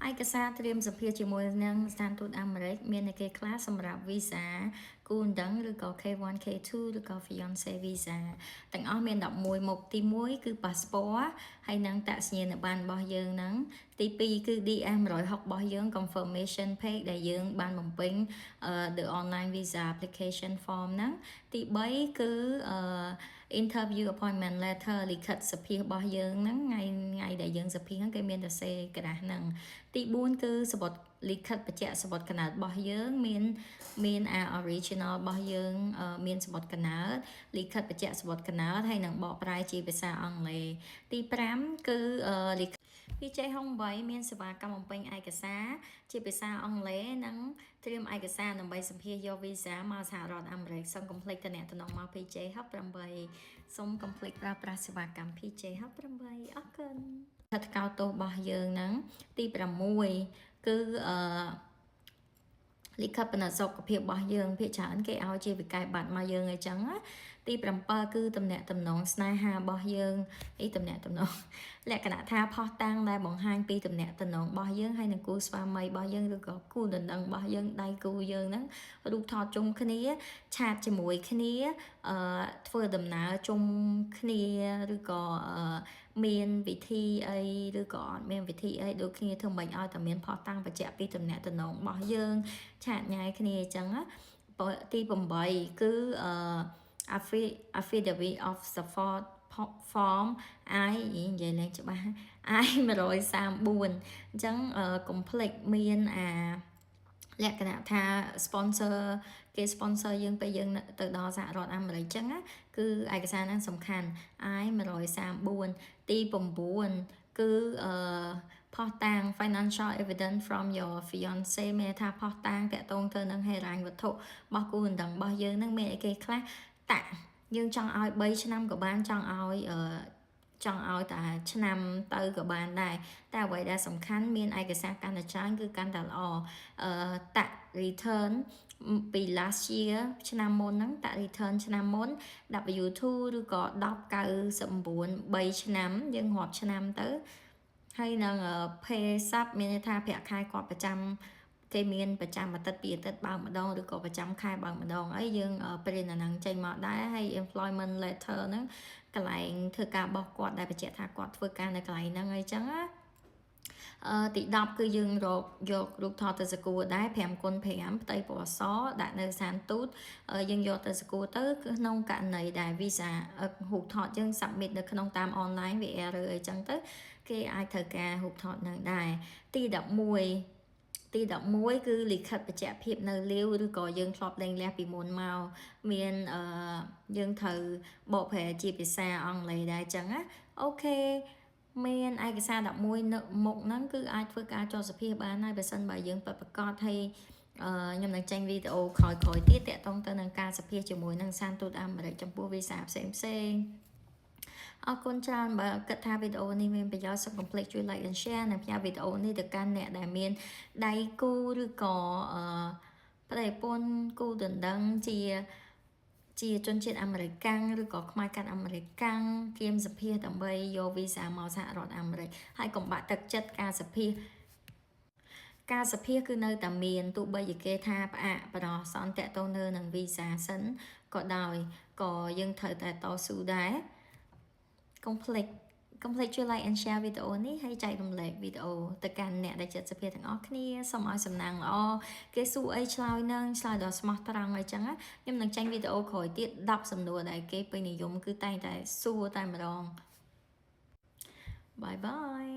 ឯកសារត្រៀមសម្ភារជាមួយនឹងស្ថានទូតអាមេរិកមានឯកេខ្លះសម្រាប់ visa គូដណ្ដឹងឬក៏ K1 K2 ឬក៏ fiancé visa ទាំងអស់មាន11មុខទី1គឺ passport ហើយនឹងតាក់សញ្ញាណប័ណ្ណរបស់យើងហ្នឹងទី2គឺ DM 160របស់យើង confirmation page ដែលយើងបានបំពេញ the online visa application form ហ្នឹងទី3គឺinterview appointment letter លិខិតសភារបស់យើងហ្នឹងថ្ងៃដែលយើងសភាហ្នឹងគេមានតែសេក្រាស់ហ្នឹងទី4គឺសបុតលិខិតបញ្ជាក់សបុតកណើតរបស់យើងមាន original របស់យើងមានសបុតកណើតលិខិតបញ្ជាក់សបុតកណើតហើយនឹងបកប្រែជាភាសាអង់គ្លេសទី5គឺលិខិតPJ Home 8មានសេវាកម្មបំពេញឯកសារជាភាសាអង់គ្លេសនិងត្រៀមឯកសារដើម្បីសម្ភាសយកវីសាមកសហរដ្ឋអាមេរិកសូមកុំភ្លេចតំណមក PJ Hub 8សូមកុំភ្លេចប្រើប្រាស់សេវាកម្ម PJ Hub 8អរគុណថាតកោតទោសរបស់យើងហ្នឹងទី6គឺលិខិតបណ្ណសុខភាពរបស់យើងភាគច្រើនគេឲ្យជាវិក័យប័ណ្ណមកយើងអញ្ចឹងទី7គឺតំណែងស្នេហារបស់យើងតំណែងលក្ខណៈថាផុសតាំងដែលបង្ហាញពីតំណែងរបស់យើងហើយនឹងគូស្វាមីរបស់យើងឬក៏គូដណ្ដឹងរបស់យើងដៃគូយើងហ្នឹងរូបថតជុំគ្នាឆាតជាមួយគ្នាធ្វើដំណើរជុំគ្នាឬក៏មានវិធីអីឬក៏អត់មានវិធីអីដូចគ្នាធ្វើមិនឲ្យតែមានផុសតាំងបញ្ជាក់ពីតំណែងរបស់យើងឆាតញ៉ាយគ្នាអញ្ចឹងទី8គឺ affidavit of support form I និយាយលេងច្បាស់ I 134អញ្ចឹង complete មានលក្ខណៈថា sponsor គេ sponsor យើងពេលយើងទៅដល់សហរដ្ឋអាមេរិកអញ្ចឹងគឺឯកសារហ្នឹងសំខាន់ I 134ទី9គឺផុសតាង financial evidence from your fiancé មានថាផុសតាងតាក់ទងទៅនឹងហិរញ្ញវត្ថុរបស់គូដណ្ដឹងរបស់យើងហ្នឹងមានអីគេខ្លះតាក់យើងចង់ឲ្យ3ឆ្នាំក៏បានចង់ឲ្យតែឆ្នាំទៅក៏បានដែរតែអ្វីដែលសំខាន់មានឯកសារកាន់តែច្រើនគឺកាន់តែល្អតាក់ return ពី last year ឆ្នាំមុនហ្នឹងតាក់ return ឆ្នាំមុន W2 ឬក៏1099 3ឆ្នាំយើងរាប់ឆ្នាំទៅហើយនឹង pay sub មានន័យថាប្រាក់ខែគាត់ប្រចាំគេមានប្រចាំអាទិត្យពីអាទិត្យបើកម្ដងឬក៏ប្រចាំខែបើម្ដងអីយើងព្រិនអាហ្នឹងចេញមកដែរហើយ employment letter ហ្នឹងកន្លែងធ្វើការរបស់គាត់ដែលបញ្ជាក់ថាគាត់ធ្វើការនៅកន្លែងហ្នឹងអីចឹងណាទី10គឺយើងយករូបថតទៅសកួរដែរ5x5 ផ្ទៃពណ៌សដាក់នៅស្ថានទូតយើងយកទៅសកួរទៅគឺក្នុងករណីដែល visa រូបថតយើង submit នៅក្នុងតាម online វា error អីចឹងទៅគេអាចត្រូវការរូបថតនឹងដែរទី11គឺលិខិតបញ្ជាក់ភាពនៅលាវឬក៏យើងធ្លាប់លេងលះពីមុនមកមានយើងត្រូវបកប្រែជាភាសាអង់គ្លេសដែរអញ្ចឹងណាអូខេមានឯកសារ11មុខហ្នឹងគឺអាចធ្វើការចុះសភាបានហើយបើសិនបើយើងប្រកបហើយខ្ញុំនឹងចេញវីដេអូក្រោយៗទៀតតាក់ទងទៅនឹងការសភាជាមួយនឹងសានទូតអាមេរិកចំពោះវីសាផ្សេងអរគុណច្រើនបើគិតថាវីដេអូនេះមានប្រយោជន៍សូមកុំភ្លេចជួយ like and share និងផ្ញើវីដេអូនេះទៅកាន់អ្នកដែលមានដៃគូឬក៏ប្តីប្រពន្ធគូដណ្ដឹងជាជនជាតិអាមេរិកាំងឬក៏ខ្មែរកាត់អាមេរិកាំងគៀមសភាដើម្បីយកវីសាមកសហរដ្ឋអាមេរិកហើយកុំបាក់ទឹកចិត្តការសភាគឺនៅតែមានទោះបីជាគេថាផ្អាកបដោះសន្តិតទៅនឹងវីសាសិនក៏ដោយក៏យើងត្រូវតែតស៊ូដែរកុំភ្លេចជួយ like and share វីដេអូនេះហើយចែករំលែកវីដេអូទៅកាន់អ្នកដែលចិត្តសភាទាំងអស់គ្នាសូមឲ្យសំណាងល្អគេសួរអីឆ្លើយដល់ស្មោះត្រង់អីចឹងខ្ញុំនឹងចេញវីដេអូក្រោយទៀត10សំណួរដែលគេពេញនិយមគឺតែងតែសួរតែម្ដងបាយបាយ